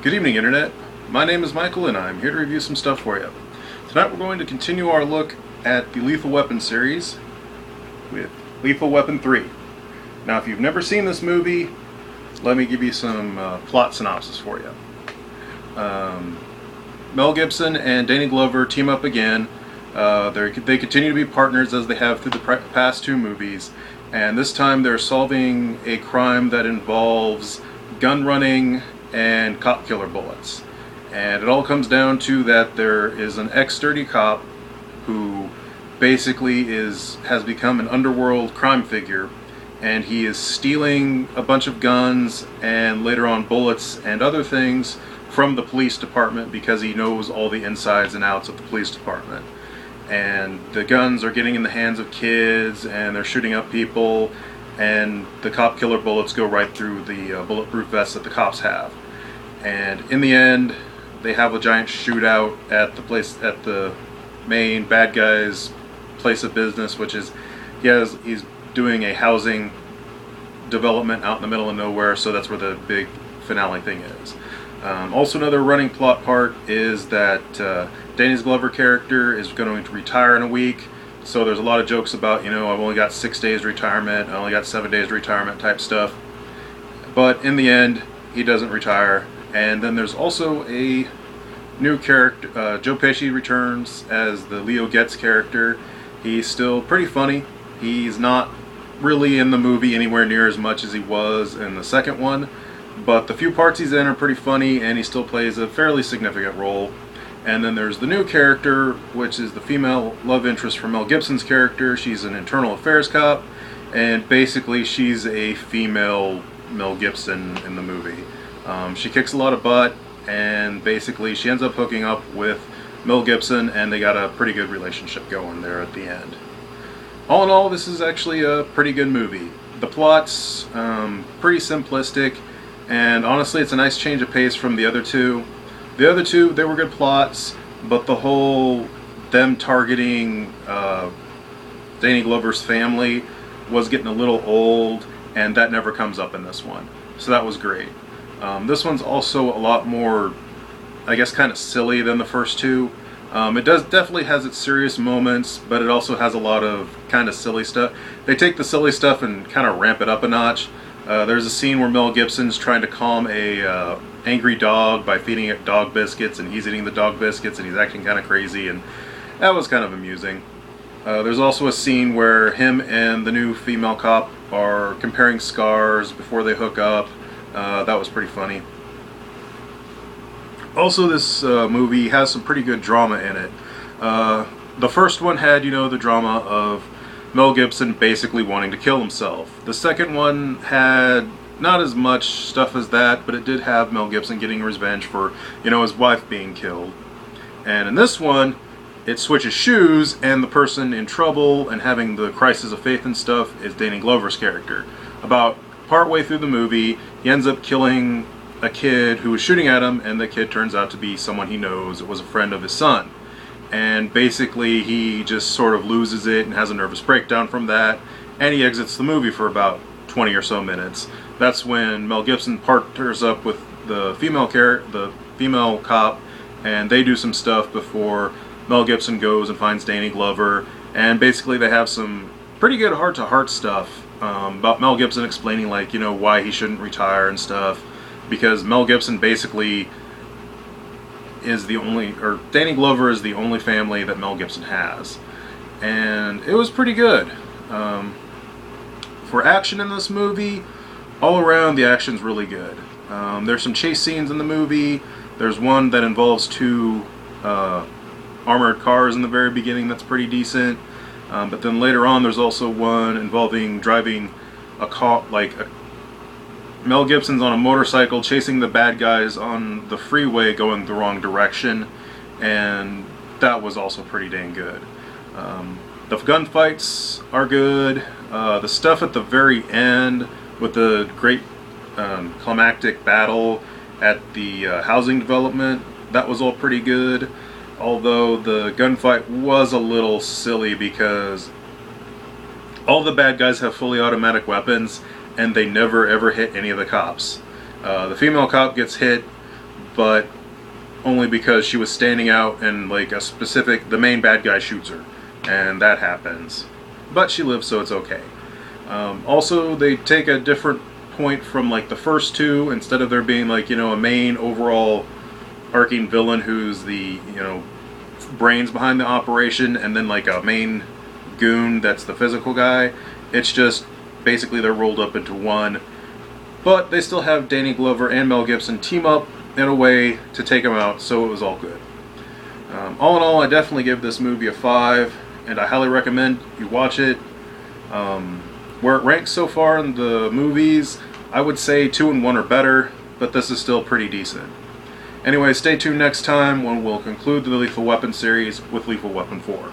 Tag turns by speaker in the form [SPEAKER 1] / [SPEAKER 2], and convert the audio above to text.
[SPEAKER 1] Good evening, Internet. My name is Michael, and I'm here to review some stuff for you. Tonight we're going to continue our look at the Lethal Weapon series with Lethal Weapon 3. Now, if you've never seen this movie, let me give you some plot synopsis for you. Mel Gibson and Danny Glover team up again. They continue to be partners as they have through the past two movies, and this time they're solving a crime that involves gun running and cop killer bullets. And it all comes down to that there is an ex-dirty cop who basically has become an underworld crime figure, and he is stealing a bunch of guns and later on bullets and other things from the police department because he knows all the insides and outs of the police department. And the guns are getting in the hands of kids, and they're shooting up people, and the cop killer bullets go right through the bulletproof vests that the cops have. And in the end, they have a giant shootout at the main bad guy's place of business, which is he's doing a housing development out in the middle of nowhere, so that's where the big finale thing is. Also, another running plot part is that Danny Glover character is going to retire in a week. So there's a lot of jokes about, I've only got 6 days retirement, I only got 7 days retirement type stuff. But in the end, he doesn't retire. And then there's also a new character. Joe Pesci returns as the Leo Getz character. He's still pretty funny. He's not really in the movie anywhere near as much as he was in the second one, but the few parts he's in are pretty funny, and he still plays a fairly significant role. And then there's the new character, which is the female love interest for Mel Gibson's character. She's an internal affairs cop, and basically she's a female Mel Gibson in the movie. She kicks a lot of butt, and basically she ends up hooking up with Mel Gibson, and they got a pretty good relationship going there at the end. All in all, this is actually a pretty good movie. The plot's pretty simplistic, and honestly it's a nice change of pace from the other two. The other two, they were good plots, but the whole them targeting Danny Glover's family was getting a little old, and that never comes up in this one. So that was great. This one's also a lot more, I guess, kind of silly than the first two. It definitely has its serious moments, but it also has a lot of kind of silly stuff. They take the silly stuff and kind of ramp it up a notch. There's a scene where Mel Gibson's trying to calm a angry dog by feeding it dog biscuits, and he's eating the dog biscuits, and he's acting kind of crazy, and that was kind of amusing. There's also a scene where him and the new female cop are comparing scars before they hook up. That was pretty funny. Also, this movie has some pretty good drama in it. The first one had, the drama of Mel Gibson basically wanting to kill himself. The second one had not as much stuff as that, but it did have Mel Gibson getting revenge for, his wife being killed. And in this one, it switches shoes, and the person in trouble and having the crisis of faith and stuff is Danny Glover's character. About partway through the movie, he ends up killing a kid who was shooting at him, and the kid turns out to be someone he knows. It was a friend of his son. And basically he just sort of loses it and has a nervous breakdown from that, and he exits the movie for about 20 or so minutes. That's when Mel Gibson partners up with the female cop, and they do some stuff before Mel Gibson goes and finds Danny Glover, and basically they have some pretty good heart-to-heart stuff about Mel Gibson explaining, why he shouldn't retire and stuff, because Mel Gibson basically is Danny Glover is the only family that Mel Gibson has. And it was pretty good. For action in this movie, all around the action's really good. There's some chase scenes in the movie. There's one that involves two armored cars in the very beginning that's pretty decent. But then later on there's also one involving driving a car, Mel Gibson's on a motorcycle chasing the bad guys on the freeway going the wrong direction, and that was also pretty dang good. The gunfights are good. The stuff at the very end with the great climactic battle at the housing development, that was all pretty good. Although the gunfight was a little silly because all the bad guys have fully automatic weapons, and they never ever hit any of the cops. The female cop gets hit, but only because she was standing out and like the main bad guy shoots her, and that happens. But she lives, so it's okay. Also, they take a different point from like the first two. Instead of there being like, a main overall arcing villain who's the, brains behind the operation, and then like a main goon that's the physical guy, it's just basically they're rolled up into one. But they still have Danny Glover and Mel Gibson team up in a way to take them out, so it was all good. All in all, I definitely give this movie a 5, and I highly recommend you watch it. Where it ranks so far in the movies, I would say 2 and 1 are better, but this is still pretty decent. Anyway, stay tuned next time when we'll conclude the Lethal Weapon series with Lethal Weapon 4.